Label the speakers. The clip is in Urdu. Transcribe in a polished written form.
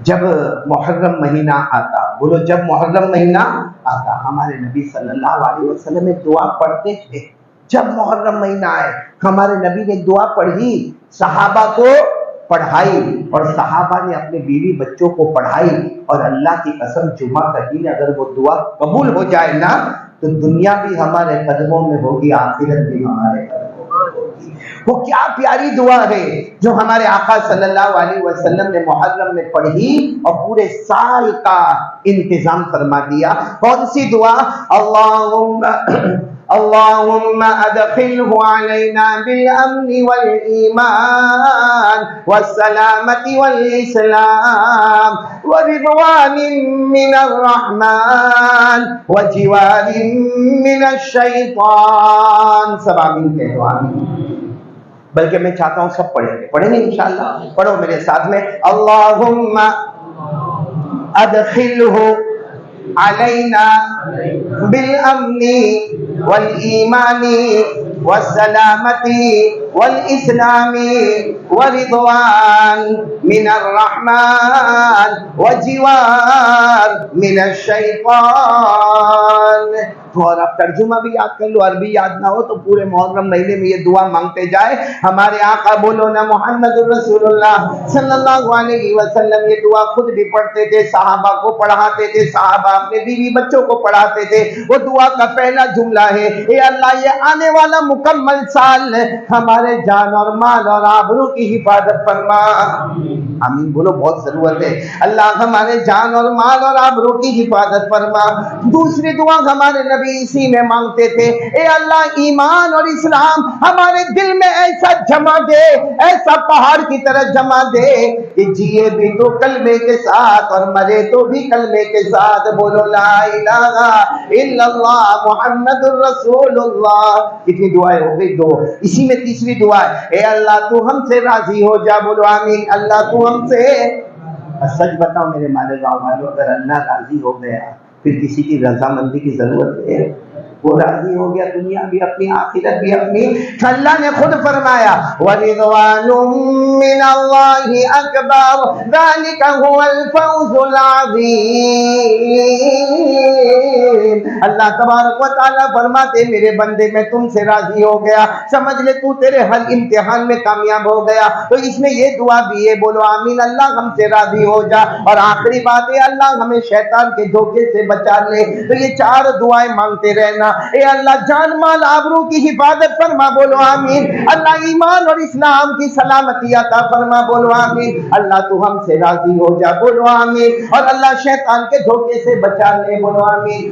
Speaker 1: جب محرم مہینہ آتا، بولو جب محرم مہینہ آتا، ہمارے نبی صلی اللہ علیہ وسلم ایک دعا پڑھتے تھے۔ جب محرم مہینہ آئے ہمارے نبی نے دعا پڑھی، صحابہ کو پڑھائی، اور صحابہ نے اپنے بیوی بچوں کو پڑھائی، اور اللہ کی قسم جمعہ کا دن اگر وہ دعا قبول ہو جائے نا تو دنیا بھی ہمارے قدموں میں ہوگی، آخرت بھی ہمارے قدموں میں ہوگی۔ وہ کیا پیاری دعا ہے جو ہمارے آقا صلی اللہ علیہ وسلم نے محرم میں پڑھی اور پورے سال کا انتظام فرما دیا۔ کون سی دعا؟ اللهم ادخله علينا بالامن والايمان والسلامة والاسلام ورضوان من الرحمن وجوار من الشیطان۔ سب آمین کہہ دو، آمین۔ بلکہ میں چاہتا ہوں سب پڑھیں گے انشاءاللہ۔ پڑھو میرے ساتھ میں، اللہم ادخلہ علینا بالامن والایمان والسلامة والاسلام ورضوان من الرحمن وجوار من الشیطان۔ اور اب ترجمہ بھی یاد کر لو، عربی یاد نہ ہو تو پورے محرم مہینے میں یہ دعا مانگتے جائے۔ ہمارے آقا بولو نا محمد الرسول اللہ صلی اللہ علیہ وسلم یہ دعا خود بھی پڑھتے تھے، صحابہ کو پڑھاتے تھے، صحابہ اپنے بیوی بچوں کو پڑھاتے تھے۔ وہ دعا کا پہلا جملہ ہے، اے اللہ یہ آنے والا مکمل سال ہمارے جان اور مال اور آبرو کی حفاظت فرما۔ آمین بولو، بہت ضرورت ہے۔ اللہ ہمارے جان اور مال اور آبرو کی حفاظت فرما۔ دوسری دعا ہمارے نبی اسی میں مانگتے تھے، اے اللہ ایمان اور اسلام ہمارے دل میں ایسا جمع دے، ایسا پہاڑ کی طرح جمع دے کہ جیے بھی تو کلمے کے ساتھ اور مرے تو بھی کلمے کے ساتھ۔ بولو لا الہ الا اللہ محمد الرسول اللہ۔ کتنی دعائیں ہو گئی؟ دو۔ اسی میں تیسری دعا ہے، اے اللہ تو ہم سے راضی ہو جا۔ بولو آمین۔ اللہ تو ہم سے، سچ بتاؤ میرے مالیگاؤں والوں، اگر اللہ راضی ہو گیا پھر کسی کی رضامندی کی ضرورت ہے؟ وہ راضی ہو گیا، دنیا بھی اپنی آخرت بھی اپنی۔ اللہ نے خود فرمایا وَرِضْوَانٌ مِّنَ اللَّهِ أَكْبَرُ ذَلِكَ هُوَ الْفَوْزُ الْعَظِيمُ۔ اللہ تبارک و تعالیٰ فرماتے میرے بندے میں تم سے راضی ہو گیا، سمجھ لے تو تیرے ہر امتحان میں کامیاب ہو گیا۔ تو اس میں یہ دعا بھی ہے، بولو آمین، اللہ ہم سے راضی ہو جا۔ اور آخری بات ہے، اللہ ہمیں شیطان کے دھوکے سے بچا لے۔ تو یہ چار دعائیں مانگتے رہنا۔ اے اللہ جان مال آبرو کی حفاظت فرما، بولو آمین۔ اللہ ایمان اور اسلام کی سلامتی عطا فرما، بولو آمین۔ اللہ تو ہم سے راضی ہو جا، بولو آمین۔ اور اللہ شیطان کے دھوکے سے بچا لے، بولو آمین۔